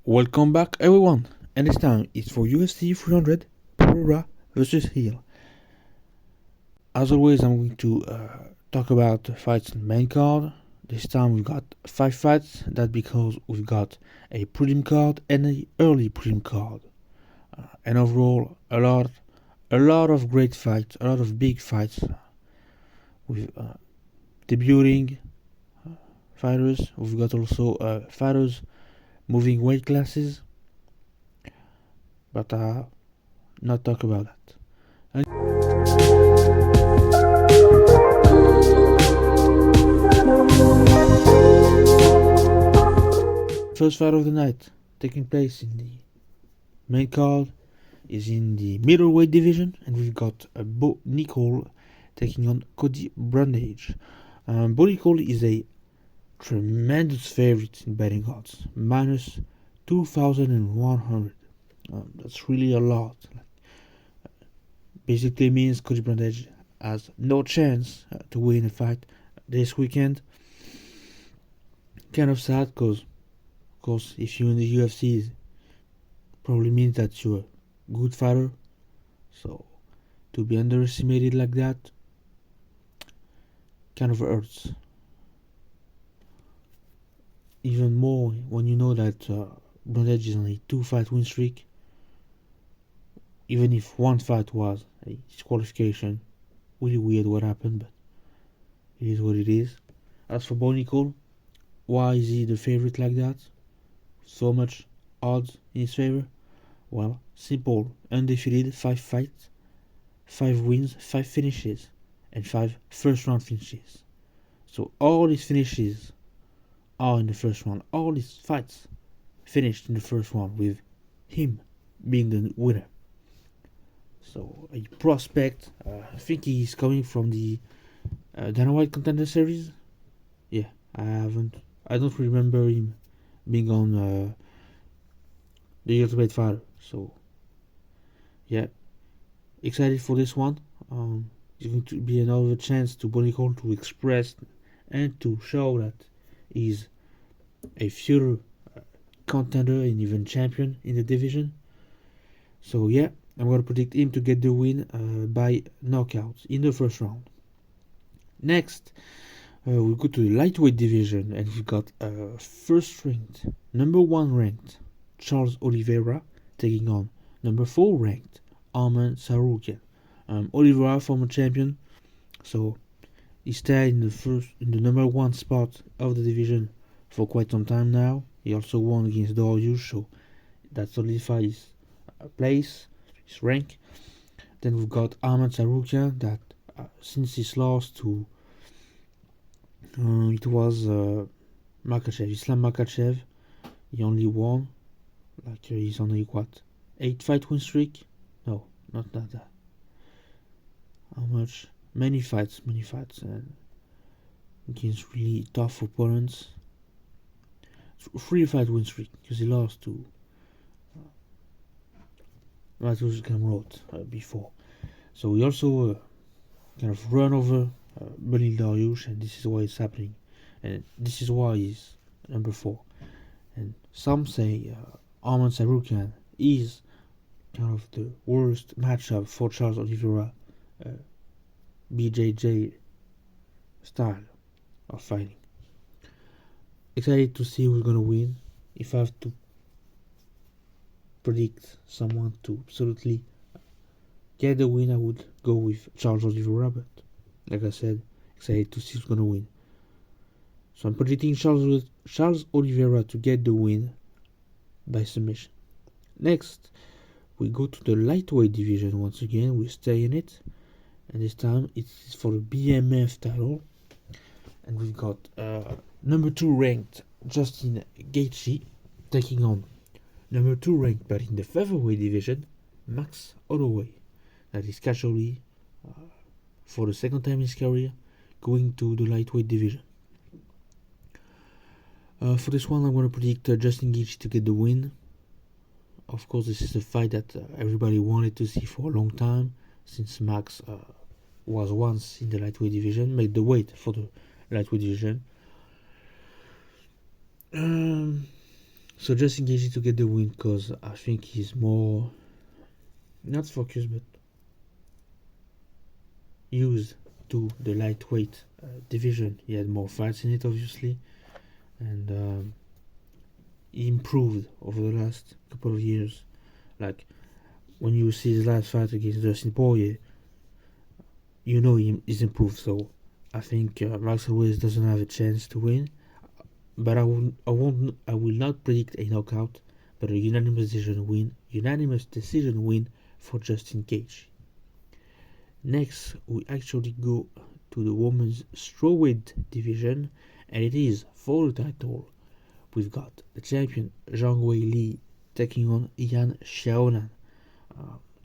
Welcome back everyone, and this time it's for UFC 300 PEREIRA versus Hill. As always, I'm going to talk about the fights in the main card. This time we've got 5 fights, that's because we've got a prelim card and an early prelim card. And overall, a lot of great fights, a lot of big fights with debuting fighters. We've got also fighters moving weight classes, but not talk about that. First fight of the night, taking place in the main card, is in the middleweight division, and we've got Bo Nickal taking on Cody Brundage. Bo Nickal is a tremendous favorite in betting odds, minus 2,100. That's really a lot. Basically means Cody Brundage has no chance to win a fight this weekend. Kind of sad, because of course if you're in the UFC, it probably means that you're a good fighter. So to be underestimated like that kind of hurts. Even more when you know that Brundage is on a 2-fight win streak. Even if one fight was a disqualification, really weird what happened, but it is what it is. As for Bo Nickal, why is he the favorite like that? So much odds in his favor? Well, simple. Undefeated, 5 fights, 5 wins, 5 finishes, and 5 first round finishes. So all his finishes are in the first round. All his fights finished in the first round, with him being the winner. So a prospect. I think he's coming from the Dana White Contender Series. Yeah, I don't remember him being on the Ultimate Fighter. So yeah, excited for this one. It's going to be another chance to Bo Nickal to express and to show that he's a future contender and even champion in the division. So yeah, I'm going to predict him to get the win by knockouts in the first round. Next, we go to the lightweight division, and we've got first ranked, number 1 ranked Charles Oliveira taking on number 4 ranked Arman Tsarukyan. Oliveira, former champion, so he stayed in the number 1 spot of the division for quite some time now. He also won against Dariush, so that solidifies his place, his rank. Then we've got Arman Tsarukyan, that since his loss to it was Makhachev, Islam Makhachev, he only won, like he's on a 8-fight win streak? No, not that. How much? Many fights, and against really tough opponents. 3-fight win streak, because he lost to Mateusz Gamrot before. So he also kind of run over Beneil Dariush, and this is why it's happening, and this is why he's number 4. And some say Arman Tsarukyan is kind of the worst matchup for Charles Oliveira, BJJ style of fighting. Excited to see who's gonna win. If I have to predict someone to absolutely get the win, I would go with Charles Oliveira, but like I said, excited to see who's gonna win. So I'm predicting Charles Oliveira to get the win by submission. Next, we go to the lightweight division once again. We stay in it, and this time it's for the BMF title, and we've got number 2 ranked Justin Gaethje taking on number 2 ranked, but in the featherweight division, Max Holloway, that is casually for the second time in his career going to the lightweight division. For this one, I'm going to predict Justin Gaethje to get the win. Of course, this is a fight that everybody wanted to see for a long time, since Max was once in the lightweight division, made the weight for the lightweight division. So Justin Gaethje to get the win because I think he's more not focused but used to the lightweight division. He had more fights in it, obviously, and he improved over the last couple of years. Like when you see his last fight against Dustin Poirier, you know he's improved. So I think Max Ruiz doesn't have a chance to win, but I will not predict a knockout, but a unanimous decision win for Justin Gaethje. Next, we actually go to the women's strawweight division, and it is for the title. We've got the champion Zhang Weili taking on Yan Xiaonan.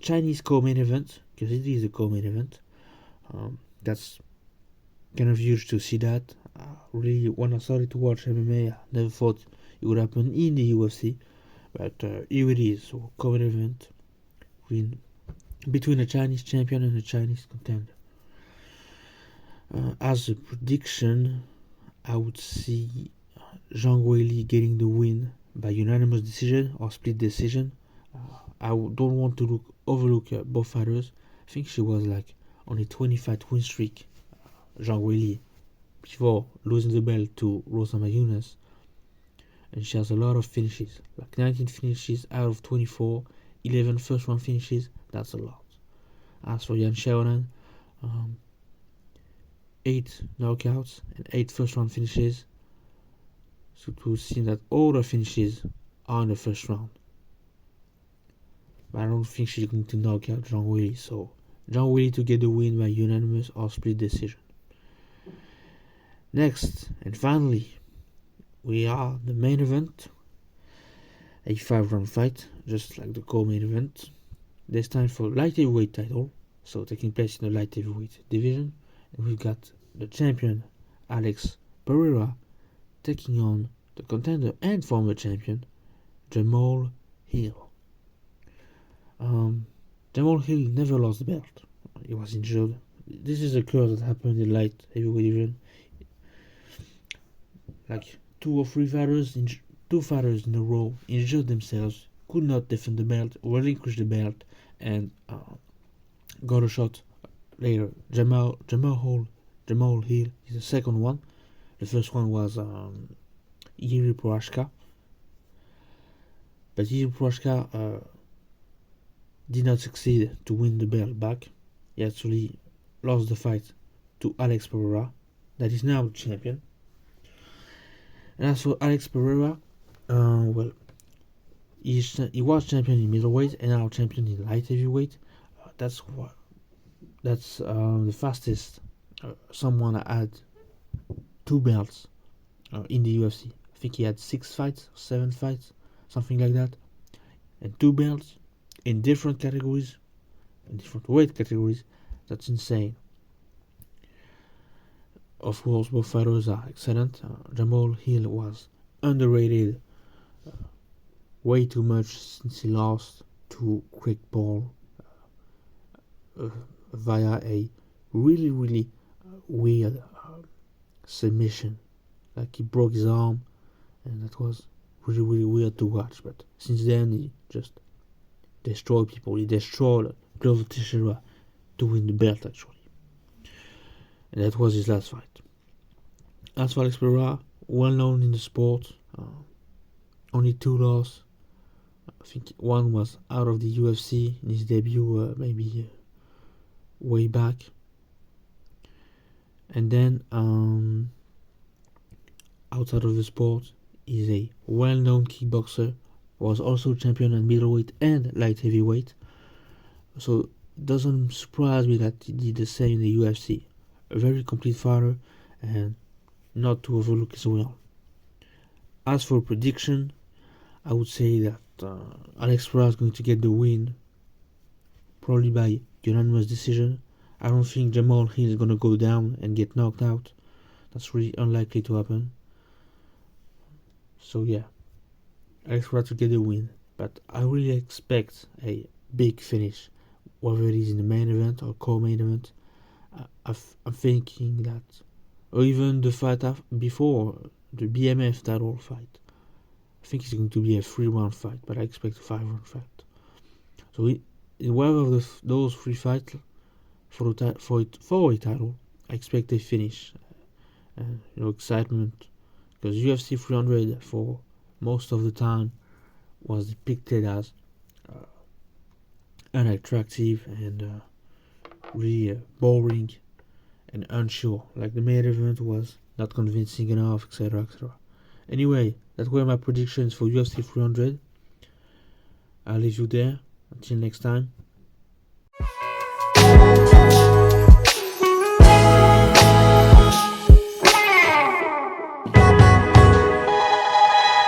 Chinese co-main event, because it is a co-main event. That's kind of huge to see that. Really, when I started to watch MMA, I never thought it would happen in the UFC, but here it is. So, co-main event between a Chinese champion and a Chinese contender. As a prediction, I would see Zhang Weili getting the win by unanimous decision or split decision. I don't want to overlook both fighters. I think she was like on a 20-fight win streak, Zhang Weili, before losing the belt to Rosa Mayunas. And she has a lot of finishes, like 19 finishes out of 24, 11 first round finishes. That's a lot. As for Yan Xiaonan, 8 knockouts and 8 first round finishes. So to see that all the finishes are in the first round. But I don't think she's going to knock out Zhang Weili. So Zhang Weili to get the win by unanimous or split decision. Next and finally, we are the main event. A 5-round fight, just like the co-main event. This time for light heavyweight title, so taking place in the light heavyweight division. And we've got the champion Alex Pereira taking on the contender and former champion Jamal Hill. Jamal Hill never lost the belt. He was injured. This is a curse that happened in light heavyweight division. Like 2 or 3 fighters, 2 fighters in a row injured themselves, could not defend the belt, relinquish the belt, and got a shot later. Jamal Hill is the second one. The first one was Yuri Prochazka. But Yuri Prochazka did not succeed to win the belt back. He actually lost the fight to Alex Pereira, that is now the champion. And as for Alex Pereira, well, he was champion in middleweight and now champion in light heavyweight. That's the fastest someone had 2 belts in the UFC. I think he had 6 fights, 7 fights, something like that, and 2 belts in different categories, in different weight categories. That's insane. Of course, both fighters are excellent. Jamal Hill was underrated way too much since he lost to Craig Paul via a really weird submission. Like he broke his arm, and that was really weird to watch. But since then, he just destroyed people. He destroyed Glover Teixeira to win the belt, actually. And that was his last fight. As for Alex Pereira, well known in the sport, only 2 losses. I think one was out of the UFC in his debut, maybe way back. And then outside of the sport, he's a well-known kickboxer. Was also champion at middleweight and light heavyweight. So it doesn't surprise me that he did the same in the UFC. A very complete fighter, and not to overlook as well. As for prediction, I would say that Alex Pereira is going to get the win, probably by unanimous decision. I don't think Jamal Hill is going to go down and get knocked out. That's really unlikely to happen. So yeah, Alex Pereira to get the win. But I really expect a big finish, whether it is in the main event or co-main event. I'm thinking that, or even the fight before the BMF title fight, I think it's going to be a 3-round fight, but I expect a 5-round fight. So in whatever of those 3 fights for a title, I expect a finish. Excitement, because UFC 300 for most of the time was depicted as unattractive and really boring and unsure. Like the main event was not convincing enough, etc., etc. Anyway, that were my predictions for UFC 300. I'll leave you there. Until next time.